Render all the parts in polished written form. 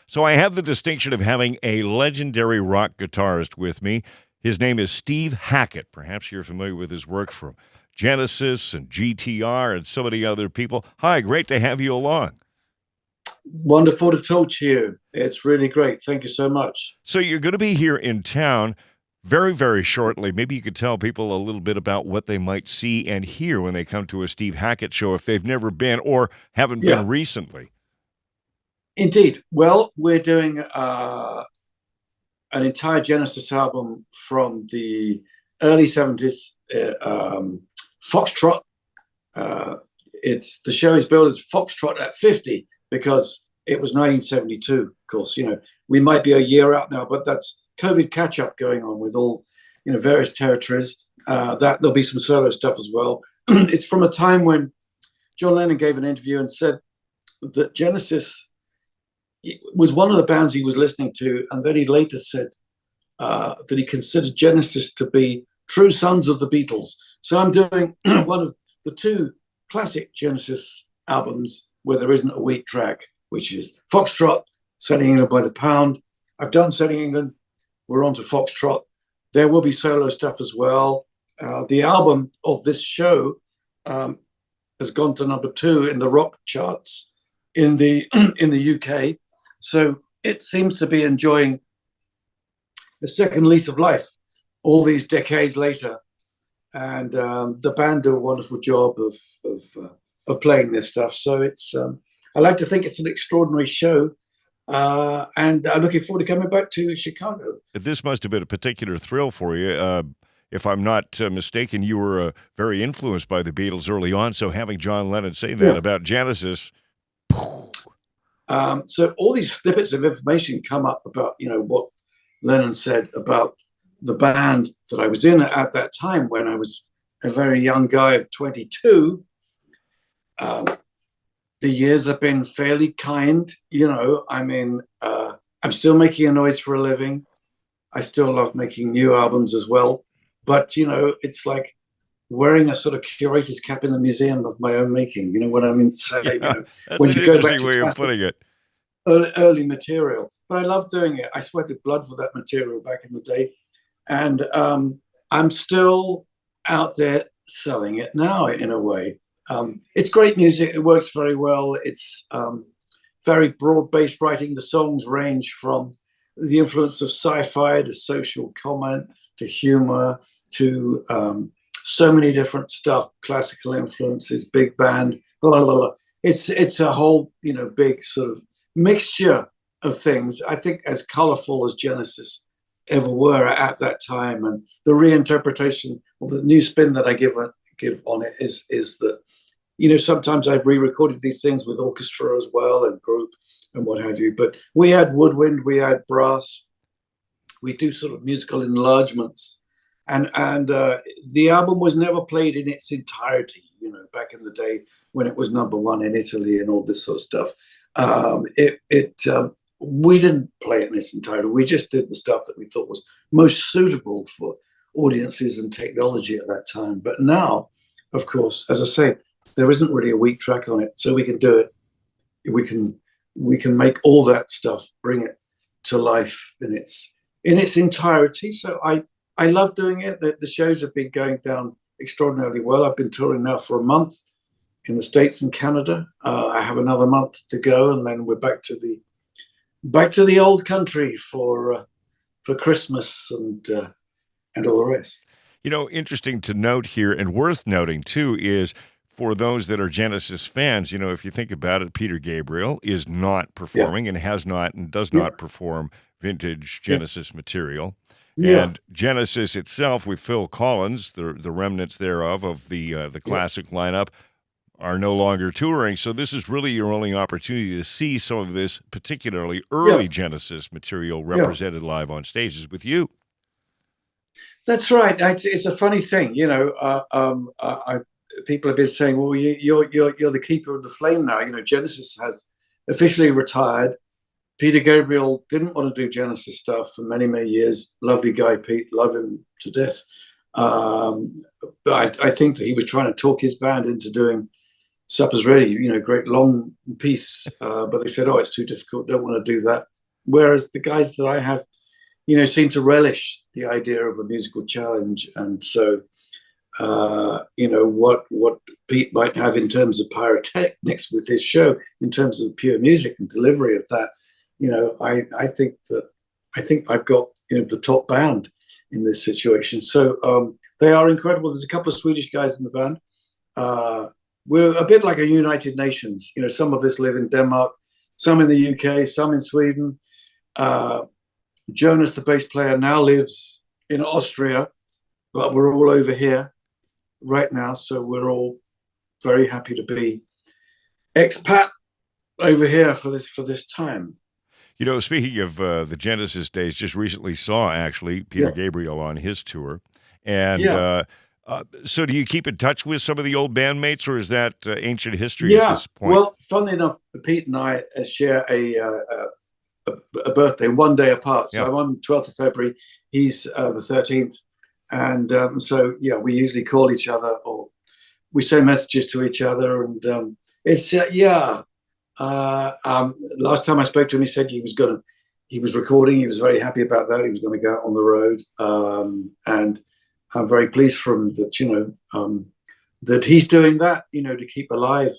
So I have the distinction of having a legendary rock guitarist with me. His name is Steve Hackett. Perhaps you're familiar with his work from Genesis and GTR and so many other people. Hi, great to have you along. Wonderful to talk to you. It's really great. Thank you so much. So you're going to be here in town very, very shortly. Maybe you could tell people a little bit about what they might see and hear when they come to a Steve Hackett show if they've never been or haven't Yeah, been recently. indeed. Well, we're doing an entire Genesis album from the early 70s. Foxtrot. It's the show is billed as Foxtrot at 50 because it was 1972. Of course, we might be a year out now, but that's COVID catch up going on with all various territories. That there'll be some solo stuff as well. It's from a time when John Lennon gave an interview and said that Genesis was one of the bands he was listening to, and then he later said that he considered Genesis to be true sons of the Beatles. So I'm doing one of the two classic Genesis albums where there isn't a weak track, which is Foxtrot, Selling England by the Pound. I've done Selling England. We're on to Foxtrot. There will be solo stuff as well. The album of this show has gone to #2 in the rock charts in the in the UK. So it seems to be enjoying a second lease of life all these decades later. And the band do a wonderful job of playing this stuff. So it's I like to think it's an extraordinary show. And I'm looking forward to coming back to Chicago. This must have been a particular thrill for you. If I'm not mistaken, you were very influenced by the Beatles early on. So having John Lennon say that about Genesis. So all these snippets of information come up about, what Lennon said about the band that I was in at that time when I was a very young guy of 22. The years have been fairly kind. I'm still making a noise for a living. I still love making new albums as well. But, it's like wearing a sort of curator's cap in the museum of my own making. You know what I mean? So, That's when an you go back interesting to way of putting it. early material. But I love doing it. I sweated blood for that material back in the day. And I'm still out there selling it now in a way. It's great music. It works very well. It's very broad-based writing. The songs range from the influence of sci-fi to social comment to humor to so many different stuff, classical influences, big band, blah, blah, blah. It's a whole, big sort of mixture of things. I think as colorful as Genesis ever were at that time, and the reinterpretation of the new spin that I give on it is that sometimes I've re-recorded these things with orchestra as well and group and what have you. But we had woodwind, we had brass, we do sort of musical enlargements, and the album was never played in its entirety. Back in the day when it was #1 in Italy and all this sort of stuff. We didn't play it in its entirety. We just did the stuff that we thought was most suitable for audiences and technology at that time. But now, of course, as I say, there isn't really a weak track on it, so we can do it. We can make all that stuff, bring it to life in its entirety. So I love doing it. The shows have been going down extraordinarily well. I've been touring now for a month in the States and Canada. I have another month to go, and then we're back to the old country for Christmas and all the rest. Interesting to note here and worth noting too is for those that are Genesis fans, if you think about it, Peter Gabriel is not performing and has not and does not perform vintage Genesis material. Yeah. And Genesis itself with Phil Collins, the remnants thereof of the classic lineup, are no longer touring. So this is really your only opportunity to see some of this particularly early Genesis material represented live on stages with you. That's right. It's a funny thing, people have been saying, "Well, you're the keeper of the flame now." Genesis has officially retired. Peter Gabriel didn't want to do Genesis stuff for many, many years. Lovely guy, Pete. Love him to death. But I think that he was trying to talk his band into doing Supper's Ready, great long piece. But they said, "Oh, it's too difficult. Don't want to do that." whereas the guys that I have, you know, seem to relish the idea of a musical challenge. And so, you know, what Pete might have in terms of pyrotechnics with his show, in terms of pure music and delivery of that, you know, I think I've got, you know, the top band in this situation. So they are incredible. There's a couple of Swedish guys in the band. We're a bit like a United Nations. You know, some of us live in Denmark, some in the UK, some in Sweden. Jonas, the bass player, now lives in Austria, but we're all over here right now. So we're all very happy to be expat over here for this time. You know, speaking of the Genesis days, just recently saw actually Peter Gabriel on his tour. And so do you keep in touch with some of the old bandmates, or is that ancient history at this point? Well, funnily enough, Pete and I share a birthday one day apart. So I'm on the 12th of February. He's the 13th. And so, yeah, we usually call each other, or we send messages to each other. And it's, last time I spoke to him, he said he was recording. He was very happy about that. He was going to go out on the road. And I'm very pleased for him that, you know, that he's doing that, you know, to keep alive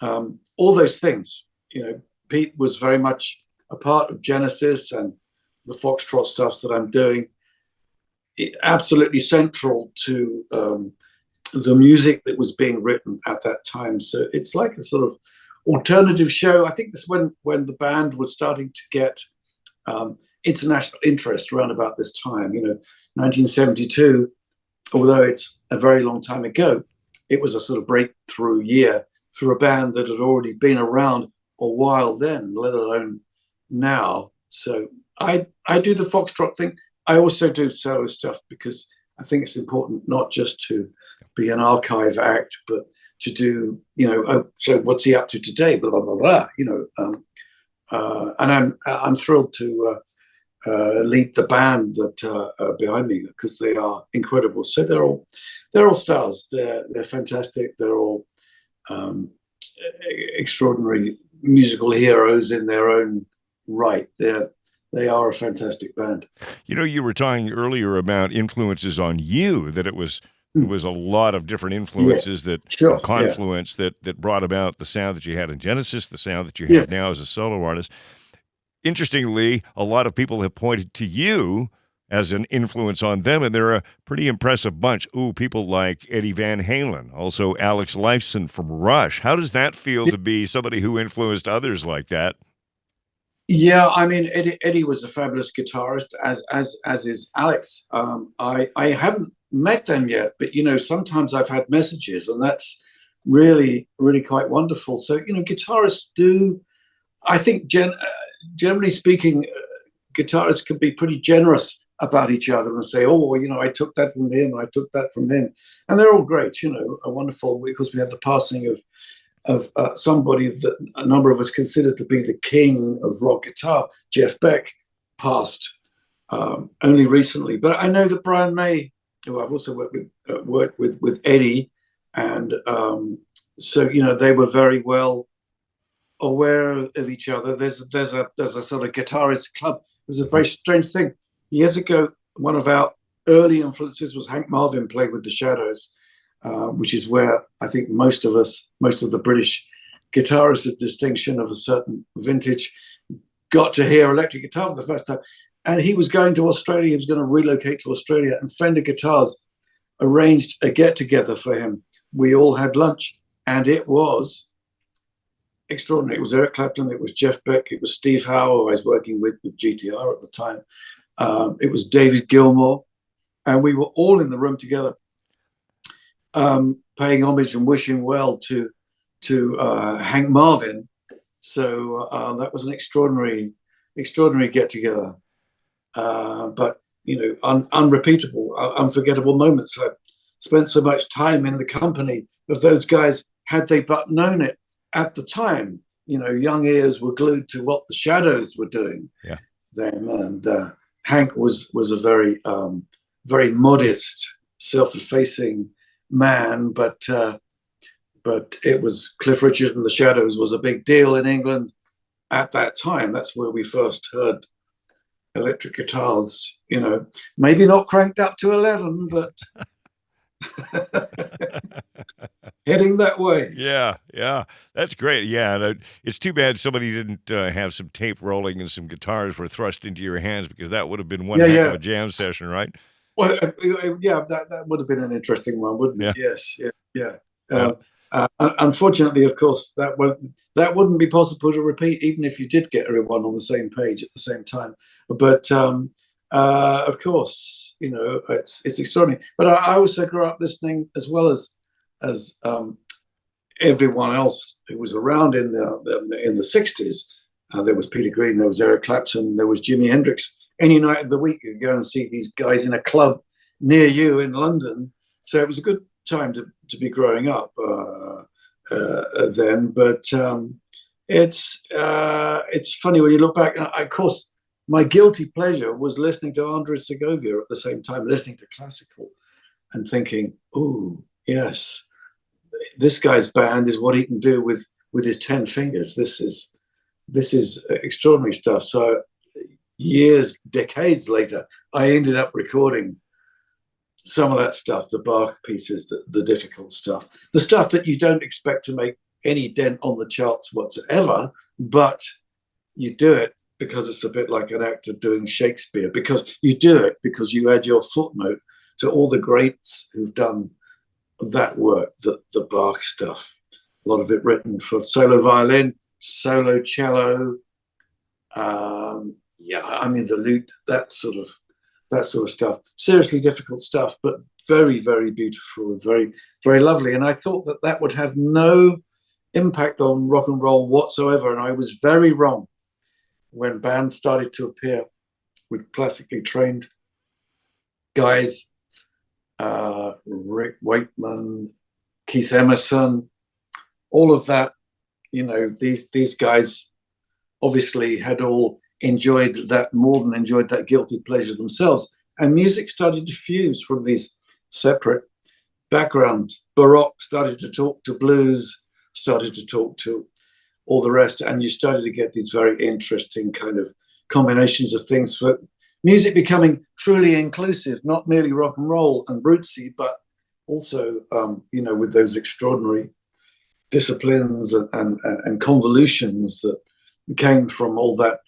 all those things. You know, Pete was very much a part of Genesis and the Foxtrot stuff that I'm doing. Absolutely central to the music that was being written at that time. So it's like a sort of alternative show. I think this when the band was starting to get international interest around about this time, you know, 1972, although it's a very long time ago, it was a sort of breakthrough year for a band that had already been around a while then, let alone now. So I do the Foxtrot thing. I also do solo stuff because I think it's important not just to be an archive act, but to do, you know, oh, so what's he up to today? Blah, blah, blah, blah, you know. And I'm thrilled to lead the band that are behind me, because they are incredible. So they're all stars. They're fantastic. They're all extraordinary musical heroes in their own right. They are a fantastic band. You know, you were talking earlier about influences on you, that it was a lot of different influences confluence that brought about the sound that you had in Genesis, the sound that you have now as a solo artist. Interestingly, a lot of people have pointed to you as an influence on them, and they're a pretty impressive bunch. Ooh, people like Eddie Van Halen, also Alex Lifeson from Rush. How does that feel to be somebody who influenced others like that? Yeah, I mean, Eddie was a fabulous guitarist, as is Alex. I haven't met them yet, but, you know, sometimes I've had messages, and that's really, really quite wonderful. So, you know, guitarists do, I think, generally speaking, guitarists can be pretty generous about each other and say, oh, you know, I took that from him, I took that from him. And they're all great, you know, are wonderful, because we had the passing of somebody that a number of us consider to be the king of rock guitar. Jeff Beck passed only recently, but I know that Brian May, who I've also worked with Eddie, and so, you know, they were very well aware of each other. There's a sort of guitarist club. It was a very strange thing. Years ago, one of our early influences was Hank Marvin played with the Shadows, which is where I think most of the British guitarists of distinction of a certain vintage got to hear electric guitar for the first time. And he was going to Australia. He was going to relocate to Australia, and Fender Guitars arranged a get-together for him. We all had lunch, and it was extraordinary. It was Eric Clapton, it was Jeff Beck, it was Steve Howe, who I was working with GTR at the time. It was David Gilmour, and we were all in the room together, paying homage and wishing well to Hank Marvin. So that was an extraordinary get-together. But, you know, unrepeatable, unforgettable moments. I spent so much time in the company of those guys. Had they but known it at the time, you know, young ears were glued to what the Shadows were doing then. And Hank was a very, very modest, self-effacing man, but it was Cliff Richard and the Shadows was a big deal in England. at that time, that's where we first heard electric guitars, maybe not cranked up to 11, but heading that way. Yeah, yeah, that's great. Yeah, and it's too bad somebody didn't have some tape rolling and some guitars were thrust into your hands, because that would have been one Yeah, heck of yeah. a jam session, right? Well, yeah, that would have been an interesting one, wouldn't it? Yeah, Yes, yeah, yeah. yeah. Unfortunately, of course, that wouldn't be possible to repeat, even if you did get everyone on the same page at the same time. But of course, it's extraordinary. But I also grew up listening, as well as everyone else who was around in the '60s. There was Peter Green, there was Eric Clapton, there was Jimi Hendrix. Any night of the week, you could go and see these guys in a club near you in London. So it was a good time to be growing up then. But it's funny when you look back. Of course, my guilty pleasure was listening to Andres Segovia at the same time, listening to classical and thinking, "Oh, yes, this guy's band is what he can do with his 10 fingers. This is extraordinary stuff." So decades later, I ended up recording some of that stuff, the Bach pieces, the difficult stuff, the stuff that you don't expect to make any dent on the charts whatsoever, but you do it because it's a bit like an actor doing Shakespeare, because you do it because you add your footnote to all the greats who've done that work, the Bach stuff. A lot of it written for solo violin, solo cello, the lute, that sort of stuff. Seriously difficult stuff, but very, very beautiful and very, very lovely. And I thought that would have no impact on rock and roll whatsoever. And I was very wrong when bands started to appear with classically trained guys, Rick Wakeman, Keith Emerson, all of that. These guys obviously had all enjoyed that more than enjoyed that guilty pleasure themselves. And music started to fuse from these separate backgrounds. Baroque started to talk to blues, started to talk to all the rest, and you started to get these very interesting kind of combinations of things, for music becoming truly inclusive, not merely rock and roll and rootsy, but also, with those extraordinary disciplines and convolutions that came from all that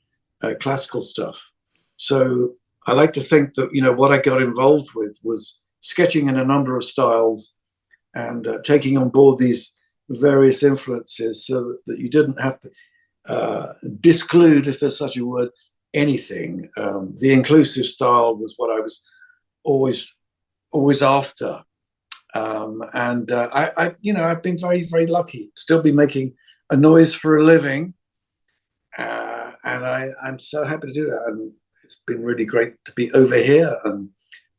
classical stuff. So I like to think that, what I got involved with was sketching in a number of styles and taking on board these various influences, so that you didn't have to disclude, if there's such a word, anything. The inclusive style was what I was always after. I've been very, very lucky. Still be making a noise for a living. And I'm so happy to do that. And it's been really great to be over here and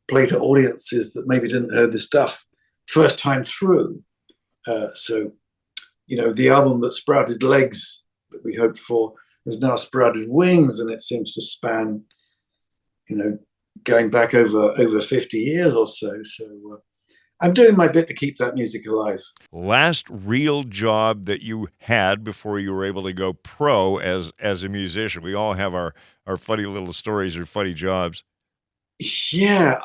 play to audiences that maybe didn't hear this stuff first time through. The album that sprouted legs that we hoped for has now sprouted wings, and it seems to span, going back over 50 years or so. So I'm doing my bit to keep that music alive. Last real job that you had before you were able to go pro as a musician. We all have our funny little stories or funny jobs. Yeah,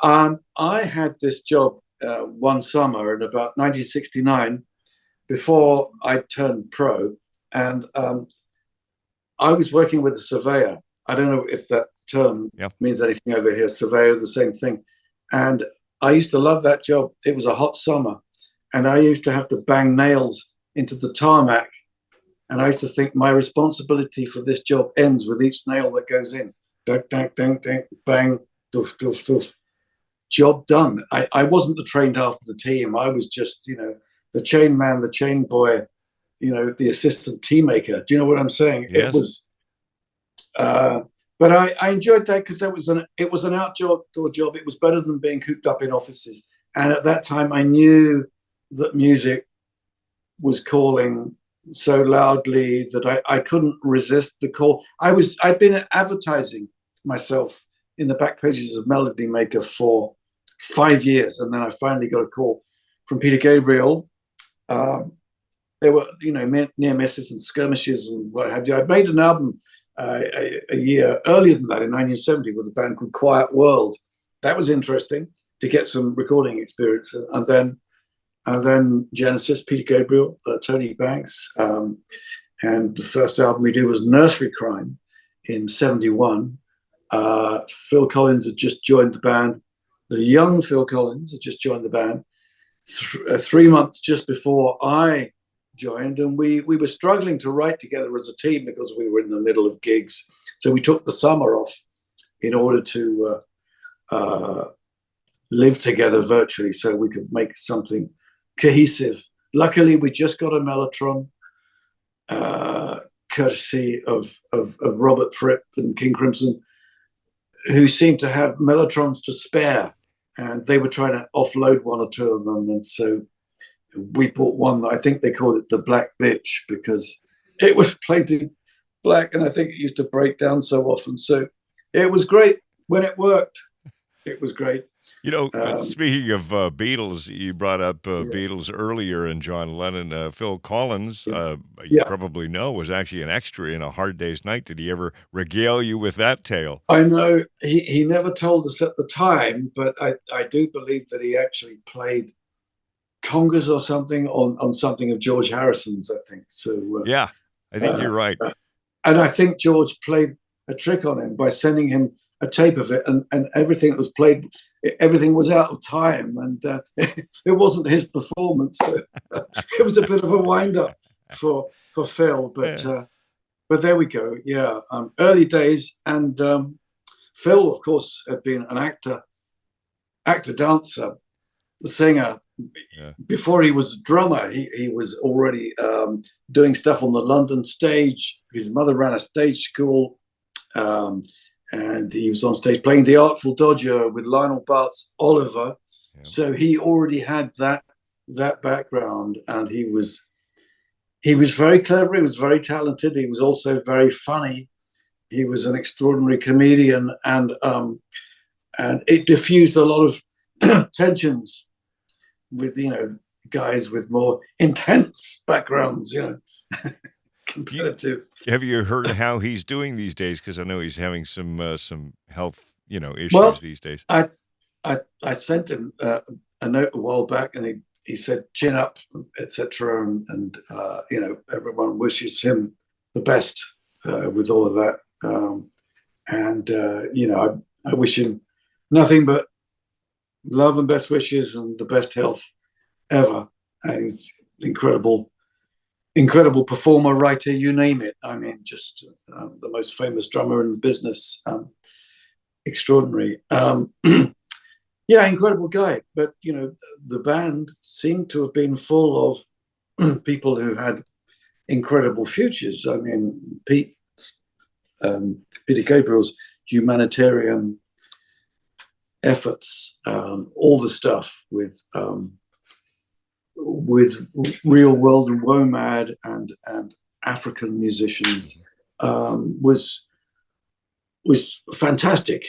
I had this job one summer in about 1969, before I turned pro, and I was working with a surveyor. I don't know if that term means anything over here. Surveyor, the same thing. And I used to love that job. It was a hot summer, and I used to have to bang nails into the tarmac. And I used to think my responsibility for this job ends with each nail that goes in. Dunk, dunk, dunk, dunk, bang, doof, doof, doof. Job done. I wasn't the trained half of the team. I was just, the chain man, the chain boy, the assistant tea maker. Do you know what I'm saying? Yes. It was, but I enjoyed that because it was an outdoor job. It was better than being cooped up in offices. And at that time, I knew that music was calling so loudly that I couldn't resist the call. I'd been advertising myself in the back pages of Melody Maker for 5 years, and then I finally got a call from Peter Gabriel, there were, near misses and skirmishes and what have you. I made an album a year earlier than that, in 1970, with a band called Quiet World. That was interesting to get some recording experience, and then Genesis, Peter Gabriel, Tony Banks, and the first album we did was Nursery Crime in '71. Phil Collins had just joined the band. The young Phil Collins had just joined the band 3 months just before I joined, and we were struggling to write together as a team because we were in the middle of gigs. So we took the summer off in order to live together virtually so we could make something cohesive. Luckily, we just got a Mellotron, courtesy of Robert Fripp and King Crimson, who seemed to have Mellotrons to spare, and they were trying to offload one or two of them. And so we bought one that I think they called it the Black Bitch because it was played in black, and I think it used to break down so often. So it was great when it worked. It was great. Speaking of Beatles, you brought up Beatles earlier, and John Lennon. Phil Collins, you probably know, was actually an extra in A Hard Day's Night. Did he ever regale you with that tale? I know he never told us at the time, but I do believe that he actually played congas or something on something of George Harrison's, I think. So yeah, I think you're right. And I think George played a trick on him by sending him a tape of it, and everything that was played, everything was out of time, and it wasn't his performance. So it was a bit of a wind up for Phil, but there we go. Yeah, early days, and Phil, of course, had been an actor, dancer, the singer. Yeah. Before he was a drummer, he was already doing stuff on the London stage. His mother ran a stage school. And he was on stage playing The Artful Dodger with Lionel Bart's Oliver. Yeah. So he already had that background, and he was very clever. He was very talented. He was also very funny. He was an extraordinary comedian, and it diffused a lot of tensions with guys with more intense backgrounds. Competitive. Have you heard how he's doing these days? Because I know he's having some health issues these days. I sent him a note a while back, and he said chin up, etc. And everyone wishes him the best with all of that. I wish him nothing but love and best wishes and the best health ever. And he's incredible performer, writer, you name it. I mean, just the most famous drummer in the business. Extraordinary. Incredible guy. But, the band seemed to have been full of people who had incredible futures. I mean, Peter Gabriel's humanitarian efforts, all the stuff with Real World and WOMAD and African musicians was fantastic.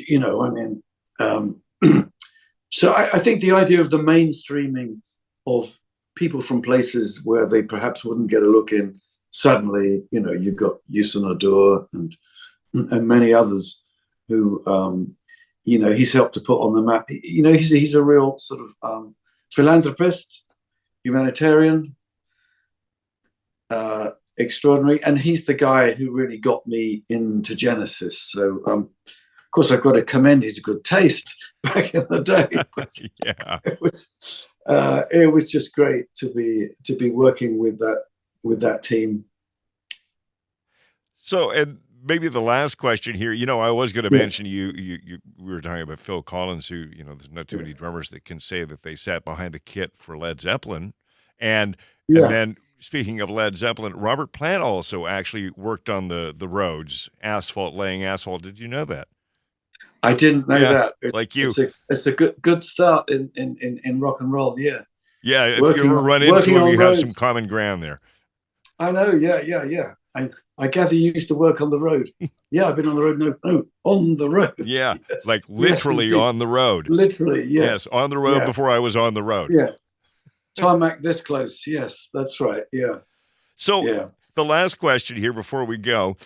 So I think the idea of the mainstreaming of people from places where they perhaps wouldn't get a look in, suddenly, you've got Youssou N'Dour and many others who, he's helped to put on the map. He's a real sort of philanthropist, humanitarian, extraordinary, and he's the guy who really got me into Genesis. So, of course, I've got to commend his good taste back in the day. Yeah, it was just great to be working with that team. So, and maybe the last question here, I was going to mention we were talking about Phil Collins, who, there's not too many drummers that can say that they sat behind the kit for Led Zeppelin. And then speaking of Led Zeppelin, Robert Plant also actually worked on the roads, laying asphalt. Did you know that? I didn't know that. Like you. It's a good start in rock and roll, yeah. Yeah, if you ever run into him, you have some common ground there. I know, yeah. I gather you used to work on the road. Yeah, I've been on the road. No, on the road. Yeah, yes. Like literally on the road. Literally, yes. Yes, on the road before I was on the road. Yeah. Tarmac this close. Yes, that's right. Yeah. So Yeah. the last question here before we go,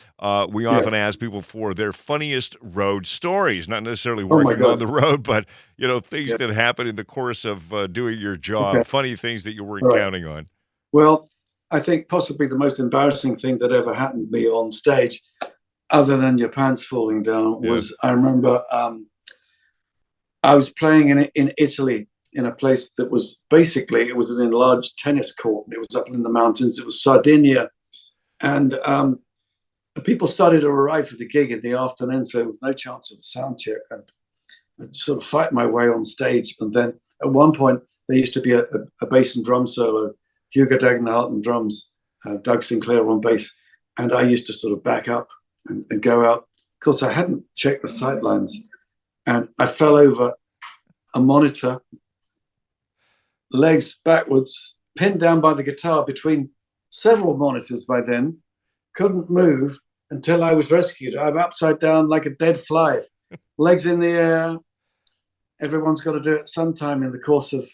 we Yeah. often ask people for their funniest road stories, not necessarily Oh my working on God. the road, but things Yeah. that happen in the course of doing your Okay. job, funny things that you weren't All right. counting on. Well, I think possibly the most embarrassing thing that ever happened to me on stage, other than your pants falling down, Yeah. was I remember I was playing in Italy in a place that was basically, it was an enlarged tennis court. It was up in the mountains. It was Sardinia. And people started to arrive for the gig in the afternoon, so there was no chance of a sound check. And I'd sort of fight my way on stage. And then at one point, there used to be a bass and drum solo, Hugo Dagenhart on drums, Doug Sinclair on bass. And I used to sort of back up and go out. Of course, I hadn't checked the sightlines. And I fell over a monitor, legs backwards, pinned down by the guitar between several monitors by then, couldn't move until I was rescued. I'm upside down like a dead fly, legs in the air. Everyone's got to do it sometime in the course of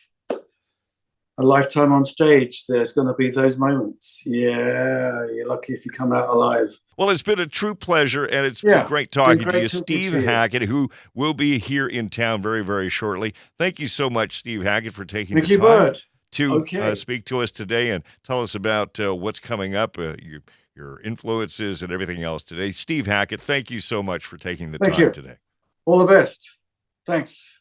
a lifetime on stage. There's going to be those moments. Yeah, you're lucky if you come out alive. Well, it's been a true pleasure, and it's been great talking to you. Steve Hackett, who will be here in town very, very shortly. Thank you so much, Steve Hackett, for taking the time Byrd. to speak to us today and tell us about what's coming up, your influences and everything else today. Steve Hackett, thank you so much for taking the time today. All the best. Thanks.